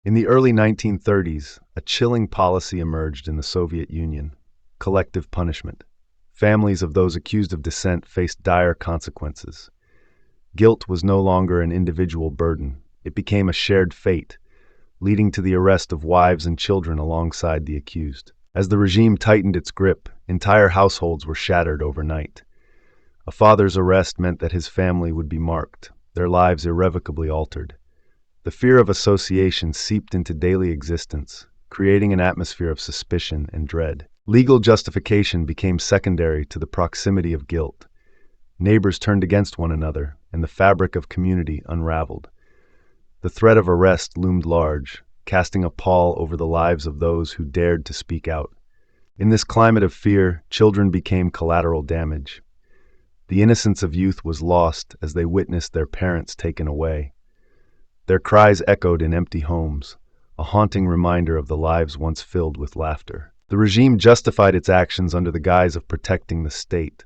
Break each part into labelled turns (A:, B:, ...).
A: In the early 1930s, a chilling policy emerged in the Soviet Union: collective punishment. Families of those accused of dissent faced dire consequences. Guilt was no longer an individual burden. It became a shared fate, leading to the arrest of wives and children alongside the accused. As the regime tightened its grip, entire households were shattered overnight. A father's arrest meant that his family would be marked, their lives irrevocably altered. The fear of association seeped into daily existence, creating an atmosphere of suspicion and dread. Legal justification became secondary to the proximity of guilt. Neighbors turned against one another, and the fabric of community unraveled. The threat of arrest loomed large, casting a pall over the lives of those who dared to speak out. In this climate of fear, children became collateral damage. The innocence of youth was lost as they witnessed their parents taken away. Their cries echoed in empty homes, a haunting reminder of the lives once filled with laughter. The regime justified its actions under the guise of protecting the state.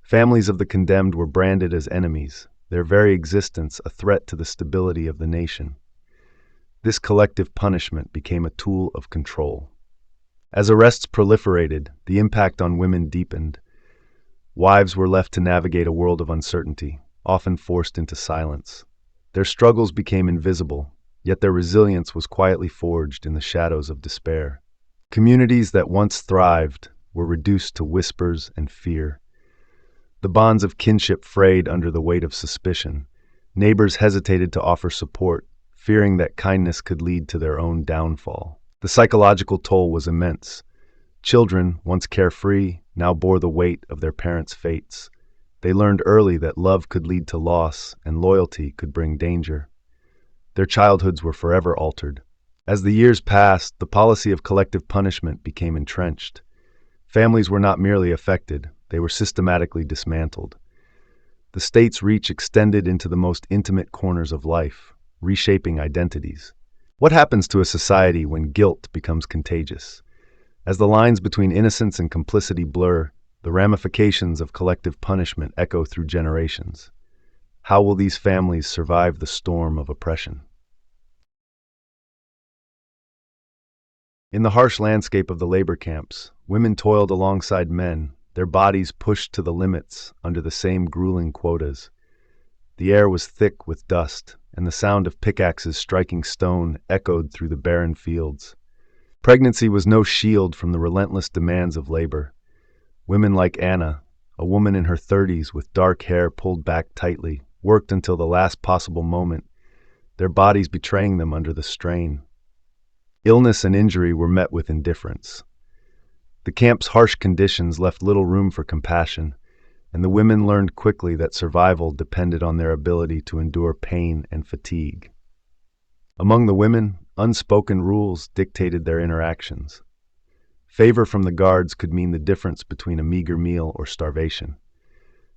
A: Families of the condemned were branded as enemies, their very existence a threat to the stability of the nation. This collective punishment became a tool of control. As arrests proliferated, the impact on women deepened. Wives were left to navigate a world of uncertainty, often forced into silence. Their struggles became invisible, yet their resilience was quietly forged in the shadows of despair. Communities that once thrived were reduced to whispers and fear. The bonds of kinship frayed under the weight of suspicion. Neighbors hesitated to offer support, fearing that kindness could lead to their own downfall. The psychological toll was immense. Children, once carefree, now bore the weight of their parents' fates. They learned early that love could lead to loss and loyalty could bring danger. Their childhoods were forever altered. As the years passed, the policy of collective punishment became entrenched. Families were not merely affected, they were systematically dismantled. The state's reach extended into the most intimate corners of life, reshaping identities. What happens to a society when guilt becomes contagious? As the lines between innocence and complicity blur, the ramifications of collective punishment echo through generations. How will these families survive the storm of oppression? In the harsh landscape of the labor camps, women toiled alongside men, their bodies pushed to the limits under the same grueling quotas. The air was thick with dust, and the sound of pickaxes striking stone echoed through the barren fields. Pregnancy was no shield from the relentless demands of labor. Women like Anna, a woman in her 30s with dark hair pulled back tightly, worked until the last possible moment, their bodies betraying them under the strain. Illness and injury were met with indifference. The camp's harsh conditions left little room for compassion, and the women learned quickly that survival depended on their ability to endure pain and fatigue. Among the women, unspoken rules dictated their interactions. Favor from the guards could mean the difference between a meager meal or starvation.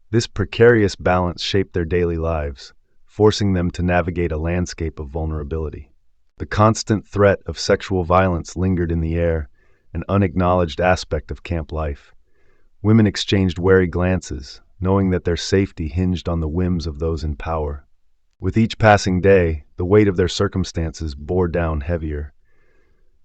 A: This precarious balance shaped their daily lives, forcing them to navigate a landscape of vulnerability. The constant threat of sexual violence lingered in the air, an unacknowledged aspect of camp life. Women exchanged wary glances, knowing that their safety hinged on the whims of those in power. With each passing day, the weight of their circumstances bore down heavier.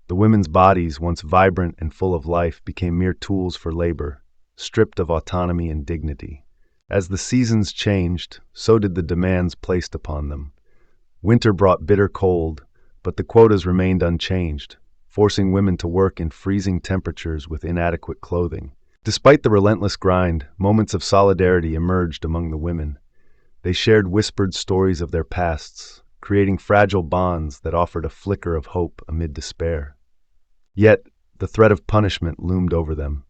A: The women's bodies, once vibrant and full of life, became mere tools for labor, stripped of autonomy and dignity. As the seasons changed, so did the demands placed upon them. Winter brought bitter cold, but the quotas remained unchanged, forcing women to work in freezing temperatures with inadequate clothing. Despite the relentless grind, moments of solidarity emerged among the women. They shared whispered stories of their pasts, creating fragile bonds that offered a flicker of hope amid despair. Yet, the threat of punishment loomed over them.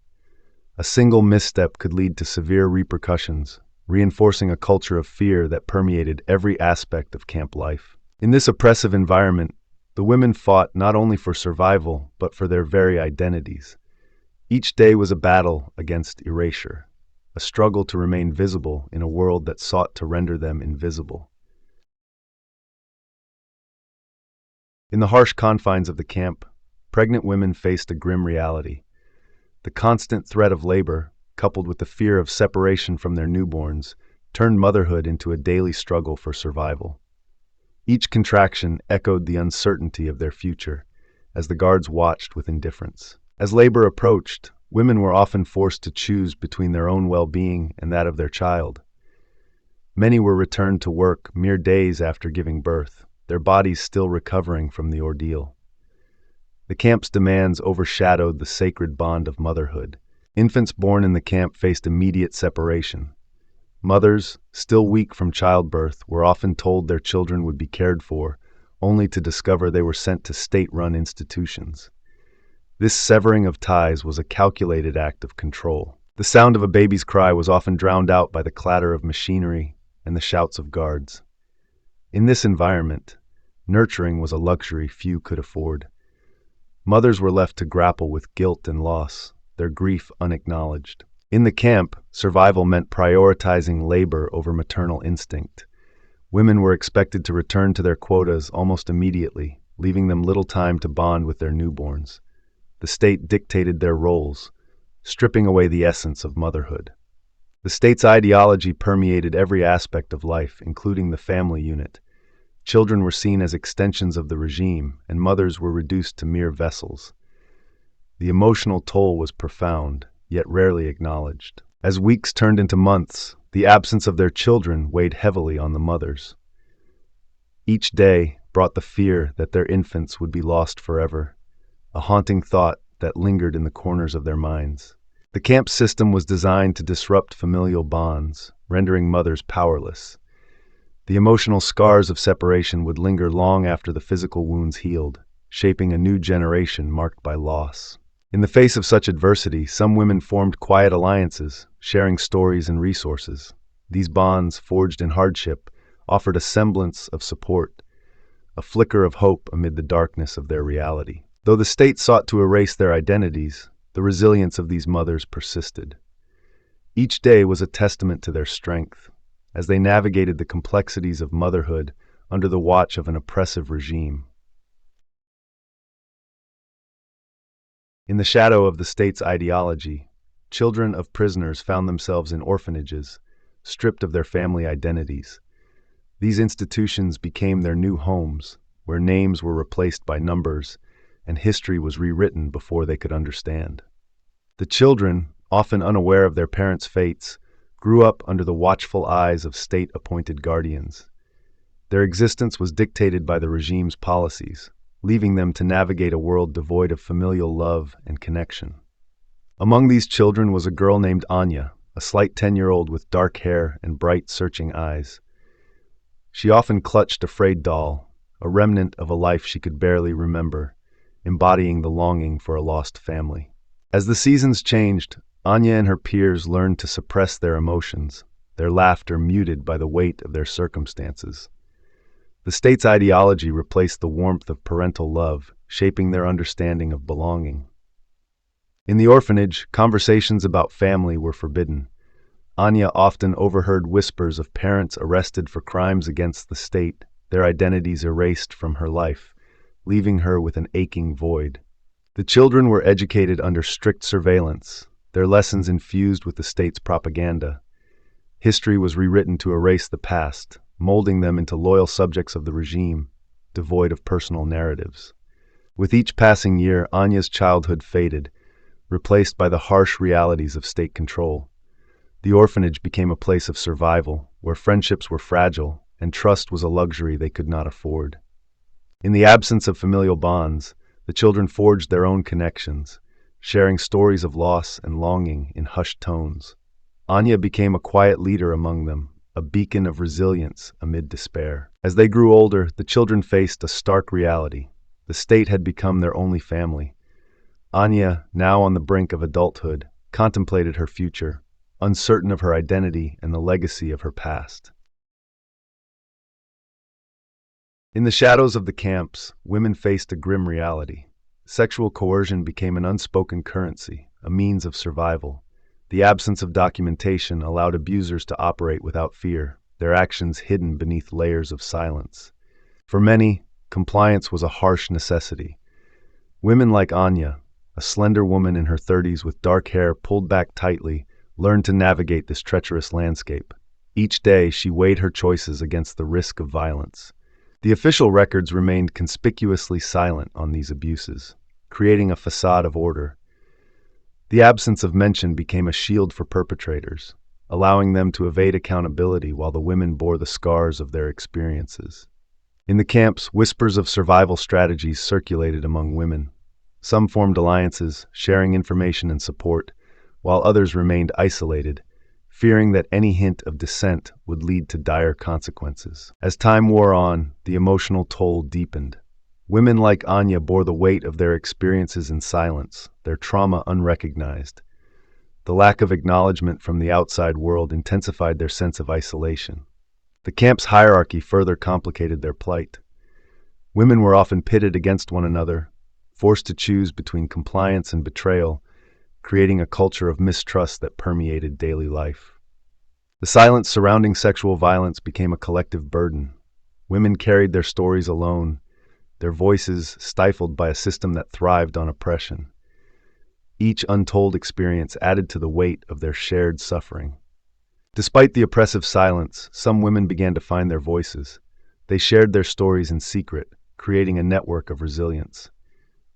A: A single misstep could lead to severe repercussions, reinforcing a culture of fear that permeated every aspect of camp life. In this oppressive environment, the women fought not only for survival, but for their very identities. Each day was a battle against erasure, a struggle to remain visible in a world that sought to render them invisible. In the harsh confines of the camp, pregnant women faced a grim reality. The constant threat of labor, coupled with the fear of separation from their newborns, turned motherhood into a daily struggle for survival. Each contraction echoed the uncertainty of their future, as the guards watched with indifference. As labor approached, women were often forced to choose between their own well-being and that of their child. Many were returned to work mere days after giving birth, their bodies still recovering from the ordeal. The camp's demands overshadowed the sacred bond of motherhood. Infants born in the camp faced immediate separation. Mothers, still weak from childbirth, were often told their children would be cared for, only to discover they were sent to state-run institutions. This severing of ties was a calculated act of control. The sound of a baby's cry was often drowned out by the clatter of machinery and the shouts of guards. In this environment, nurturing was a luxury few could afford. Mothers were left to grapple with guilt and loss, their grief unacknowledged. In the camp, survival meant prioritizing labor over maternal instinct. Women were expected to return to their quotas almost immediately, leaving them little time to bond with their newborns. The state dictated their roles, stripping away the essence of motherhood. The state's ideology permeated every aspect of life, including the family unit. Children were seen as extensions of the regime, and mothers were reduced to mere vessels. The emotional toll was profound, yet rarely acknowledged. As weeks turned into months, the absence of their children weighed heavily on the mothers. Each day brought the fear that their infants would be lost forever, a haunting thought that lingered in the corners of their minds. The camp system was designed to disrupt familial bonds, rendering mothers powerless. The emotional scars of separation would linger long after the physical wounds healed, shaping a new generation marked by loss. In the face of such adversity, some women formed quiet alliances, sharing stories and resources. These bonds, forged in hardship, offered a semblance of support, a flicker of hope amid the darkness of their reality. Though the state sought to erase their identities, the resilience of these mothers persisted. Each day was a testament to their strength, as they navigated the complexities of motherhood under the watch of an oppressive regime. In the shadow of the state's ideology, children of prisoners found themselves in orphanages, stripped of their family identities. These institutions became their new homes, where names were replaced by numbers, and history was rewritten before they could understand. The children, often unaware of their parents' fates, grew up under the watchful eyes of state-appointed guardians. Their existence was dictated by the regime's policies, leaving them to navigate a world devoid of familial love and connection. Among these children was a girl named Anya, a slight 10-year-old with dark hair and bright, searching eyes. She often clutched a frayed doll, a remnant of a life she could barely remember, embodying the longing for a lost family. As the seasons changed, Anya and her peers learned to suppress their emotions, their laughter muted by the weight of their circumstances. The state's ideology replaced the warmth of parental love, shaping their understanding of belonging. In the orphanage, conversations about family were forbidden. Anya often overheard whispers of parents arrested for crimes against the state, their identities erased from her life, leaving her with an aching void. The children were educated under strict surveillance, their lessons infused with the state's propaganda. History was rewritten to erase the past, molding them into loyal subjects of the regime, devoid of personal narratives. With each passing year, Anya's childhood faded, replaced by the harsh realities of state control. The orphanage became a place of survival, where friendships were fragile and trust was a luxury they could not afford. In the absence of familial bonds, the children forged their own connections, sharing stories of loss and longing in hushed tones. Anya became a quiet leader among them, a beacon of resilience amid despair. As they grew older, the children faced a stark reality. The state had become their only family. Anya, now on the brink of adulthood, contemplated her future, uncertain of her identity and the legacy of her past. In the shadows of the camps, women faced a grim reality. Sexual coercion became an unspoken currency, a means of survival. The absence of documentation allowed abusers to operate without fear, their actions hidden beneath layers of silence. For many, compliance was a harsh necessity. Women like Anya, a slender woman in her 30s with dark hair pulled back tightly, learned to navigate this treacherous landscape. Each day, she weighed her choices against the risk of violence. The official records remained conspicuously silent on these abuses, creating a facade of order. The absence of mention became a shield for perpetrators, allowing them to evade accountability while the women bore the scars of their experiences. In the camps, whispers of survival strategies circulated among women. Some formed alliances, sharing information and support, while others remained isolated, fearing that any hint of dissent would lead to dire consequences. As time wore on, the emotional toll deepened. Women like Anya bore the weight of their experiences in silence, their trauma unrecognized. The lack of acknowledgement from the outside world intensified their sense of isolation. The camp's hierarchy further complicated their plight. Women were often pitted against one another, forced to choose between compliance and betrayal, creating a culture of mistrust that permeated daily life. The silence surrounding sexual violence became a collective burden. Women carried their stories alone, their voices stifled by a system that thrived on oppression. Each untold experience added to the weight of their shared suffering. Despite the oppressive silence, some women began to find their voices. They shared their stories in secret, creating a network of resilience.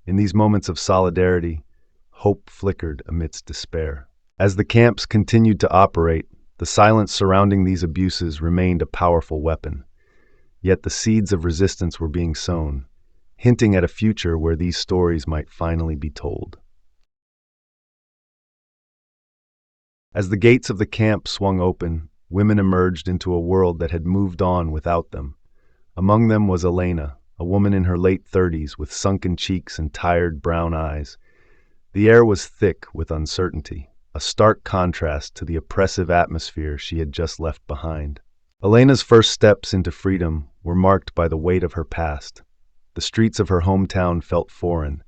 A: In these moments of solidarity, hope flickered amidst despair. As the camps continued to operate, the silence surrounding these abuses remained a powerful weapon. Yet the seeds of resistance were being sown, hinting at a future where these stories might finally be told. As the gates of the camp swung open, women emerged into a world that had moved on without them. Among them was Elena, a woman in her late 30s with sunken cheeks and tired brown eyes. The air was thick with uncertainty, a stark contrast to the oppressive atmosphere she had just left behind. Elena's first steps into freedom were marked by the weight of her past. The streets of her hometown felt foreign,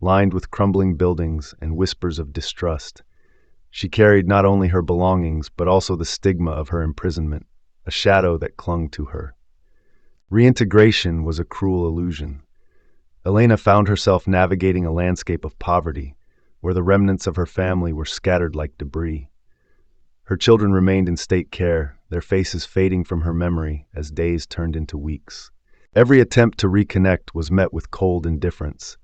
A: lined with crumbling buildings and whispers of distrust. She carried not only her belongings, but also the stigma of her imprisonment, a shadow that clung to her. Reintegration was a cruel illusion. Elena found herself navigating a landscape of poverty, where the remnants of her family were scattered like debris. Her children remained in state care, their faces fading from her memory as days turned into weeks. Every attempt to reconnect was met with cold indifference.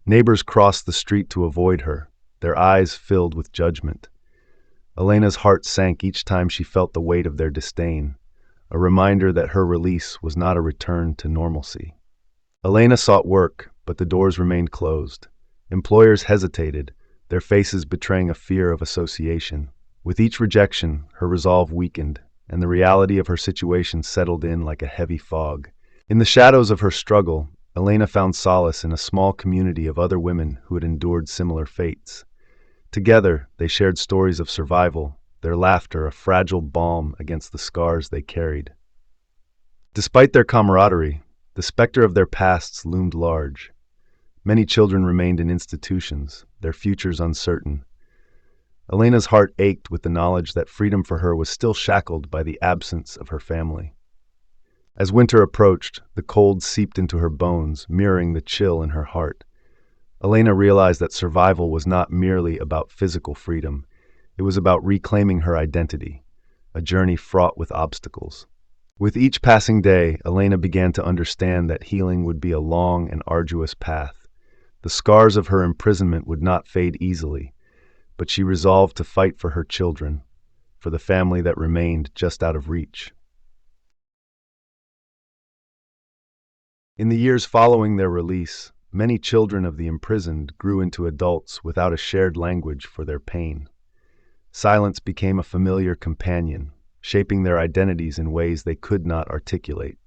A: Neighbors crossed the street to avoid her, their eyes filled with judgment. Elena's heart sank each time she felt the weight of their disdain, a reminder that her release was not a return to normalcy. Elena sought work, but the doors remained closed. Employers hesitated, their faces betraying a fear of association. With each rejection, her resolve weakened, and the reality of her situation settled in like a heavy fog. In the shadows of her struggle, Elena found solace in a small community of other women who had endured similar fates. Together, they shared stories of survival, their laughter a fragile balm against the scars they carried. Despite their camaraderie, the specter of their pasts loomed large. Many children remained in institutions, their futures uncertain. Elena's heart ached with the knowledge that freedom for her was still shackled by the absence of her family. As winter approached, the cold seeped into her bones, mirroring the chill in her heart. Elena realized that survival was not merely about physical freedom. It was about reclaiming her identity, a journey fraught with obstacles. With each passing day, Elena began to understand that healing would be a long and arduous path. The scars of her imprisonment would not fade easily, but she resolved to fight for her children, for the family that remained just out of reach. In the years following their release, many children of the imprisoned grew into adults without a shared language for their pain. Silence became a familiar companion, shaping their identities in ways they could not articulate.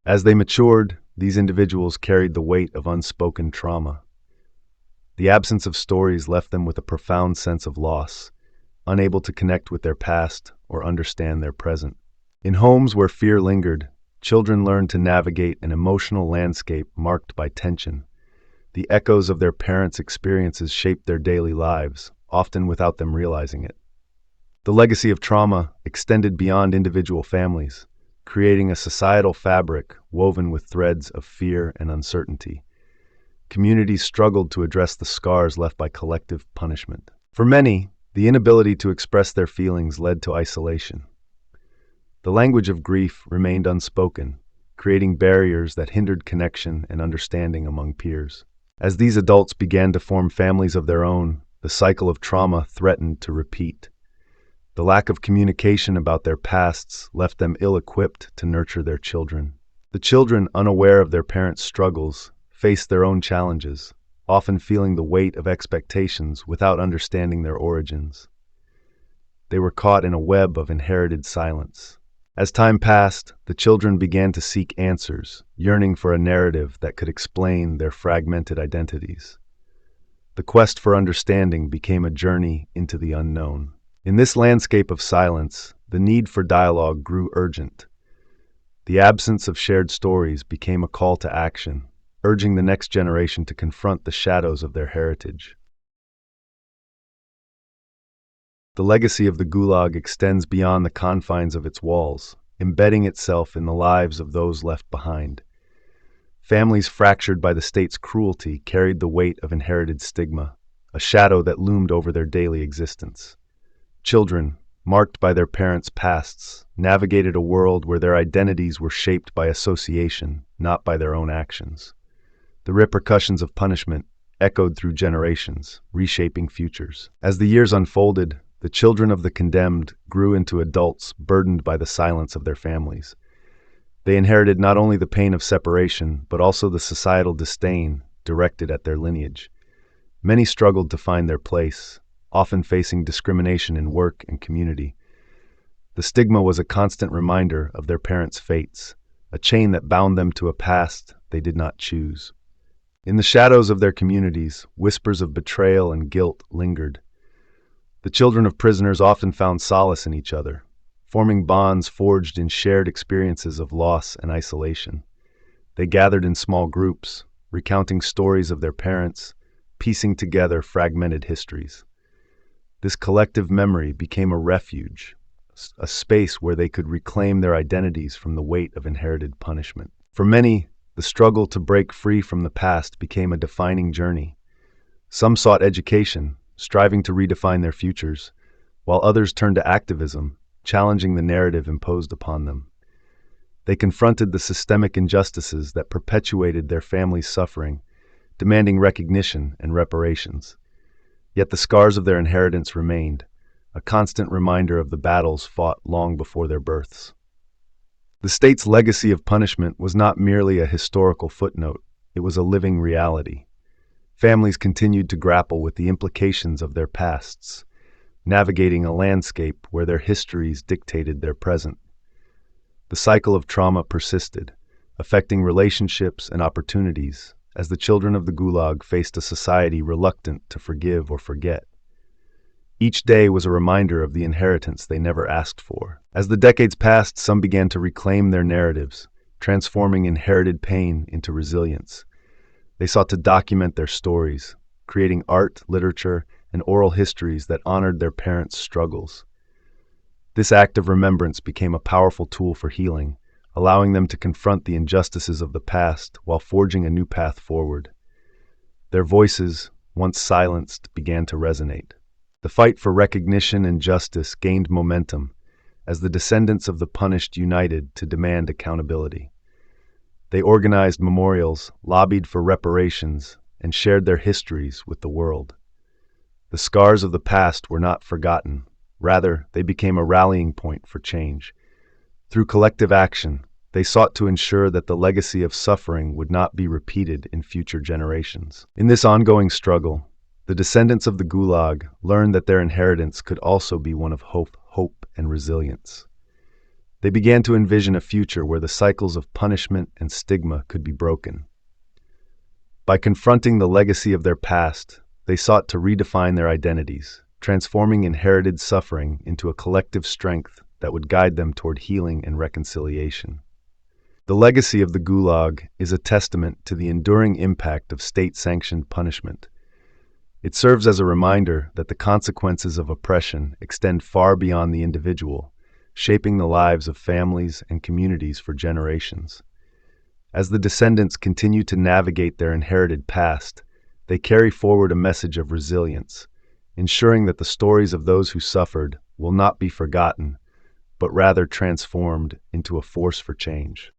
A: As they matured, these individuals carried the weight of unspoken trauma. The absence of stories left them with a profound sense of loss, unable to connect with their past or understand their present. In homes where fear lingered, children learned to navigate an emotional landscape marked by tension. The echoes of their parents' experiences shaped their daily lives, often without them realizing it. The legacy of trauma extended beyond individual families, creating a societal fabric woven with threads of fear and uncertainty. Communities struggled to address the scars left by collective punishment. For many, the inability to express their feelings led to isolation. The language of grief remained unspoken, creating barriers that hindered connection and understanding among peers. As these adults began to form families of their own, the cycle of trauma threatened to repeat. The lack of communication about their pasts left them ill-equipped to nurture their children. The children, unaware of their parents' struggles, faced their own challenges, often feeling the weight of expectations without understanding their origins. They were caught in a web of inherited silence. As time passed, the children began to seek answers, yearning for a narrative that could explain their fragmented identities. The quest for understanding became a journey into the unknown. In this landscape of silence, the need for dialogue grew urgent. The absence of shared stories became a call to action, urging the next generation to confront the shadows of their heritage. The legacy of the Gulag extends beyond the confines of its walls, embedding itself in the lives of those left behind. Families fractured by the state's cruelty carried the weight of inherited stigma, a shadow that loomed over their daily existence. Children, marked by their parents' pasts, navigated a world where their identities were shaped by association, not by their own actions. The repercussions of punishment echoed through generations, reshaping futures. As the years unfolded, the children of the condemned grew into adults burdened by the silence of their families. They inherited not only the pain of separation, but also the societal disdain directed at their lineage. Many struggled to find their place, often facing discrimination in work and community. The stigma was a constant reminder of their parents' fates, a chain that bound them to a past they did not choose. In the shadows of their communities, whispers of betrayal and guilt lingered. The children of prisoners often found solace in each other, forming bonds forged in shared experiences of loss and isolation. They gathered in small groups, recounting stories of their parents, piecing together fragmented histories. This collective memory became a refuge, a space where they could reclaim their identities from the weight of inherited punishment. For many, the struggle to break free from the past became a defining journey. Some sought education, striving to redefine their futures, while others turned to activism, challenging the narrative imposed upon them. They confronted the systemic injustices that perpetuated their families' suffering, demanding recognition and reparations. Yet the scars of their inheritance remained, a constant reminder of the battles fought long before their births. The state's legacy of punishment was not merely a historical footnote, it was a living reality. Families continued to grapple with the implications of their pasts, navigating a landscape where their histories dictated their present. The cycle of trauma persisted, affecting relationships and opportunities as the children of the Gulag faced a society reluctant to forgive or forget. Each day was a reminder of the inheritance they never asked for. As the decades passed, some began to reclaim their narratives, transforming inherited pain into resilience. They sought to document their stories, creating art, literature, and oral histories that honored their parents' struggles. This act of remembrance became a powerful tool for healing, allowing them to confront the injustices of the past while forging a new path forward. Their voices, once silenced, began to resonate. The fight for recognition and justice gained momentum as the descendants of the punished united to demand accountability. They organized memorials, lobbied for reparations, and shared their histories with the world. The scars of the past were not forgotten. Rather, they became a rallying point for change. Through collective action, they sought to ensure that the legacy of suffering would not be repeated in future generations. In this ongoing struggle, the descendants of the Gulag learned that their inheritance could also be one of hope, and resilience. They began to envision a future where the cycles of punishment and stigma could be broken. By confronting the legacy of their past, they sought to redefine their identities, transforming inherited suffering into a collective strength that would guide them toward healing and reconciliation. The legacy of the Gulag is a testament to the enduring impact of state-sanctioned punishment. It serves as a reminder that the consequences of oppression extend far beyond the individual, shaping the lives of families and communities for generations. As the descendants continue to navigate their inherited past, they carry forward a message of resilience, ensuring that the stories of those who suffered will not be forgotten, but rather transformed into a force for change.